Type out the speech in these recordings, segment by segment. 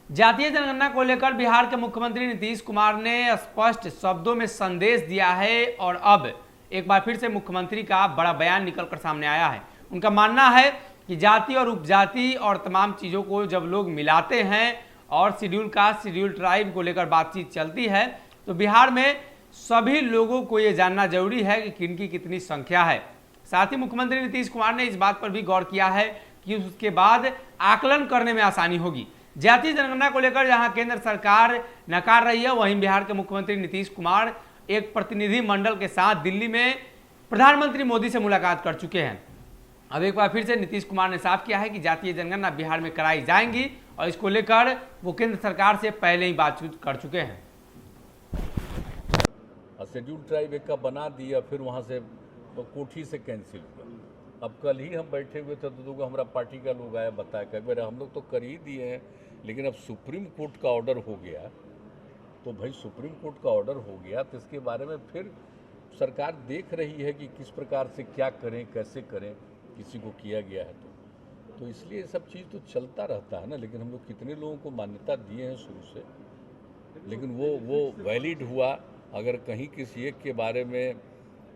जातीय जनगणना को लेकर बिहार के मुख्यमंत्री नीतीश कुमार ने स्पष्ट शब्दों में संदेश दिया है और अब एक बार फिर से मुख्यमंत्री का बड़ा बयान निकलकर सामने आया है। उनका मानना है कि जाति और उपजाति और तमाम चीज़ों को जब लोग मिलाते हैं और शेड्यूल कास्ट शेड्यूल ट्राइब को लेकर बातचीत चलती है तो बिहार में सभी लोगों को ये जानना जरूरी है कि किनकी कितनी संख्या है। साथ ही मुख्यमंत्री नीतीश कुमार ने इस बात पर भी गौर किया है कि उसके बाद आकलन करने में आसानी होगी। जातीय जनगणना को लेकर जहां केंद्र सरकार नकार रही है, वहीं बिहार के मुख्यमंत्री नीतीश कुमार एक प्रतिनिधि मंडल के साथ दिल्ली में प्रधानमंत्री मोदी से मुलाकात कर चुके हैं। अब एक बार फिर से नीतीश कुमार ने साफ किया है कि जातीय जनगणना बिहार में कराई जाएंगी और इसको लेकर वो केंद्र सरकार से पहले ही बातचीत कर चुके हैं। शेड्यूल ट्राइब एक का बना दिया, फिर वहाँ से कोठी से कैंसिल हुआ। अब कल ही हम बैठे हुए थे तो हमारा पार्टी का लोग आया बताया कि हम लोग तो कर ही दिए हैं, लेकिन अब सुप्रीम कोर्ट का ऑर्डर हो गया। तो भाई सुप्रीम कोर्ट का ऑर्डर हो गया तो इसके बारे में फिर सरकार देख रही है कि किस प्रकार से क्या करें, कैसे करें, किसी को किया गया है तो इसलिए ये सब चीज़ तो चलता रहता है ना। लेकिन हम लोग कितने लोगों को मान्यता दिए हैं शुरू से, लेकिन वो वैलिड हुआ। अगर कहीं किसी एक के बारे में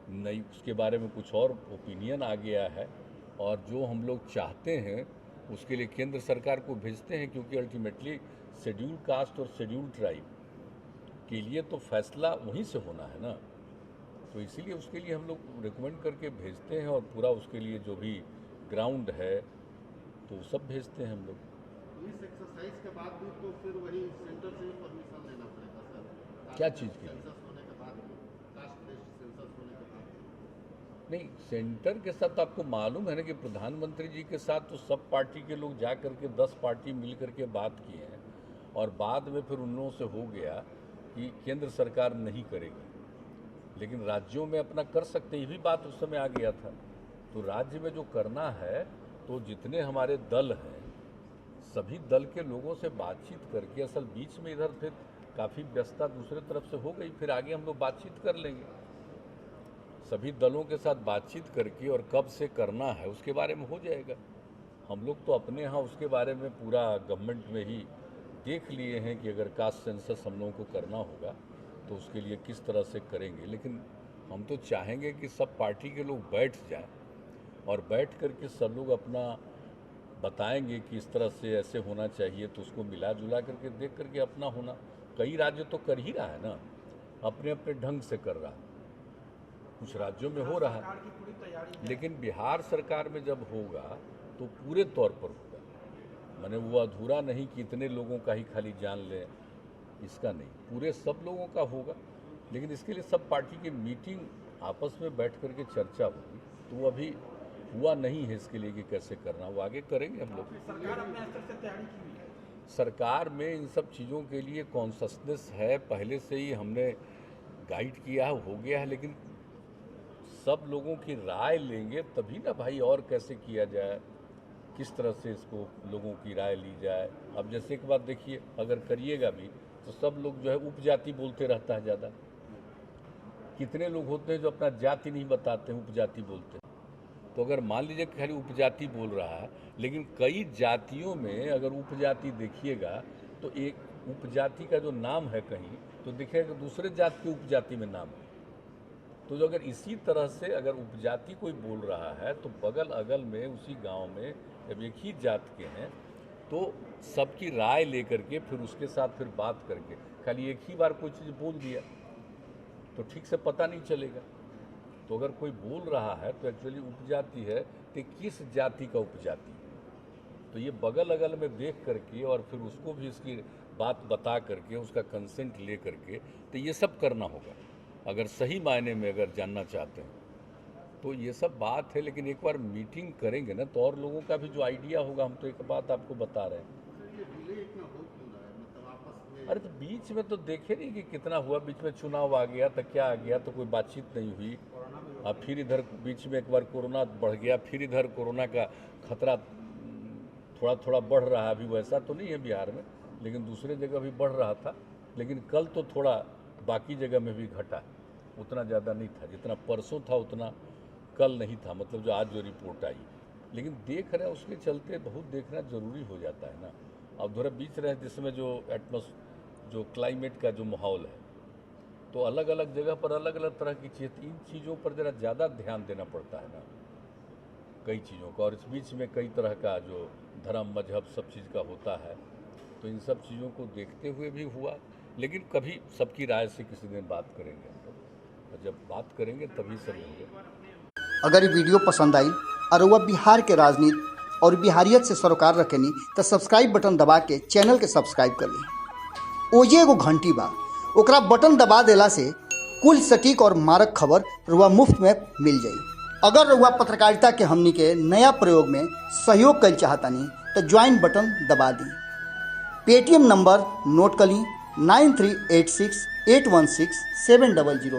नहीं, उसके बारे में कुछ और ओपिनियन आ गया है और जो हम लोग चाहते हैं उसके लिए केंद्र सरकार को भेजते हैं, क्योंकि अल्टीमेटली शेड्यूल कास्ट और शेड्यूल ट्राइब के लिए तो फैसला वहीं से होना है ना। तो इसीलिए उसके लिए हम लोग रिकमेंड करके भेजते हैं और पूरा उसके लिए जो भी ग्राउंड है तो सब भेजते हैं हम लोग। इस एक्सरसाइज के बाद भी तो फिर वही सेंटर से परमिशन लेना पड़ेगा सर। क्या चीज़ के लिए? सेंसस होने के बाद, कास्ट लिस्ट सेंसस होने के बाद। नहीं, सेंटर के साथ आपको मालूम है ना कि प्रधानमंत्री जी के साथ तो सब पार्टी के लोग जा करके 10 पार्टी मिल करके बात किए हैं और बाद में फिर उन लोगों से हो गया कि केंद्र सरकार नहीं करेगी, लेकिन राज्यों में अपना कर सकते, ये भी बात उस समय आ गया था। तो राज्य में जो करना है तो जितने हमारे दल हैं सभी दल के लोगों से बातचीत करके, असल बीच में इधर फिर काफ़ी व्यस्तता दूसरे तरफ से हो गई, फिर आगे हम लोग बातचीत कर लेंगे सभी दलों के साथ बातचीत करके, और कब से करना है उसके बारे में हो जाएगा। हम लोग तो अपने यहाँ उसके बारे में पूरा गवर्नमेंट में ही देख लिए हैं कि अगर कास्ट सेंसस हम लोगों को करना होगा तो उसके लिए किस तरह से करेंगे। लेकिन हम तो चाहेंगे कि सब पार्टी के लोग बैठ जाएं और बैठ कर के सब लोग अपना बताएंगे कि इस तरह से ऐसे होना चाहिए, तो उसको मिला जुला करके देख करके अपना होना। कई राज्य तो कर ही रहा है ना, अपने अपने ढंग से कर रहा है, कुछ राज्यों में हो रहा है, लेकिन बिहार सरकार में जब होगा तो पूरे तौर पर होगा। मैंने वो अधूरा नहीं कि इतने लोगों का ही खाली जान लें, इसका नहीं, पूरे सब लोगों का होगा। लेकिन इसके लिए सब पार्टी की मीटिंग आपस में बैठ करके चर्चा होगी, तो वो अभी हुआ नहीं है इसके लिए कि कैसे करना, वो आगे करेंगे हम लोग। सरकार अपने स्तर से तैयारी की हुई है। सरकार में इन सब चीज़ों के लिए कॉन्शसनेस है, पहले से ही हमने गाइड किया है, हो गया है, लेकिन सब लोगों की राय लेंगे तभी ना भाई, और कैसे किया जाए, किस तरह से इसको लोगों की राय ली जाए। अब जैसे एक बात देखिए, अगर करिएगा भी तो सब लोग जो है उपजाति बोलते रहता है ज़्यादा। कितने लोग होते हैं जो अपना जाति नहीं बताते हैं, उपजाति बोलते हैं। तो अगर मान लीजिए कि खाली उपजाति बोल रहा है, लेकिन कई जातियों में अगर उपजाति देखिएगा तो एक उपजाति का जो नाम है कहीं तो दिखेगा दूसरे जाति के उपजाति में नाम है। तो जो अगर इसी तरह से अगर उपजाति कोई बोल रहा है तो बगल अगल में उसी गांव में जब एक ही जात के हैं तो सबकी राय लेकर के फिर उसके साथ फिर बात करके, खाली एक ही बार कोई चीज़ बोल दिया तो ठीक से पता नहीं चलेगा। तो अगर कोई बोल रहा है तो एक्चुअली उपजाति है तो किस जाति का उपजाति, तो ये बगल अगल में देख करके और फिर उसको भी इसकी बात बता करके उसका कंसेंट ले करके तो ये सब करना होगा अगर सही मायने में अगर जानना चाहते हैं तो ये सब बात है। लेकिन एक बार मीटिंग करेंगे ना तो और लोगों का भी जो आइडिया होगा, हम तो एक बात आपको बता रहे हैं। ये डिले इतना हो क्यों रहा है, मतलब आपस में? अरे तो बीच में तो देखे नहीं कि कितना हुआ, बीच में चुनाव आ गया तो क्या आ गया, तो कोई बातचीत नहीं हुई। अब फिर इधर बीच में एक बार कोरोना बढ़ गया, फिर इधर कोरोना का खतरा थोड़ा थोड़ा बढ़ रहा है। अभी वैसा तो नहीं है बिहार में, लेकिन दूसरे जगह भी बढ़ रहा था। लेकिन कल तो थोड़ा बाकी जगह में भी घटा, उतना ज़्यादा नहीं था जितना परसों था, उतना कल नहीं था, मतलब जो आज जो रिपोर्ट आई। लेकिन देख रहे हैं उसके चलते बहुत देखना ज़रूरी हो जाता है ना। अब थोड़ा बीच रहे जिसमें जो क्लाइमेट का जो माहौल है, तो अलग अलग जगह पर अलग अलग तरह की चीज़, इन चीज़ों पर ज़रा ज़्यादा ध्यान देना पड़ता है ना, कई चीज़ों का। और इस बीच में कई तरह का जो धर्म मजहब सब चीज़ का होता है, तो इन सब चीज़ों को देखते हुए भी हुआ। लेकिन कभी सबकी राय से किसी दिन बात करेंगे हम लोग, और जब बात करेंगे तभी सब होंगे। अगर ये वीडियो पसंद आई और वह बिहार के राजनीति और बिहारियत से सरोकार रखेनी तो सब्सक्राइब बटन दबा के चैनल के सब्सक्राइब कर ली। ओजे एगो घंटी बा, ओकरा बटन दबा देला से कुल सटीक और मारक खबर रुआ मुफ्त में मिल जाई। अगर रुआ पत्रकारिता के हमनी के नया प्रयोग में सहयोग कर चाहतानी तो ज्वाइन बटन दबा दी। पेटीएम नंबर नोट कर ली 9386816700।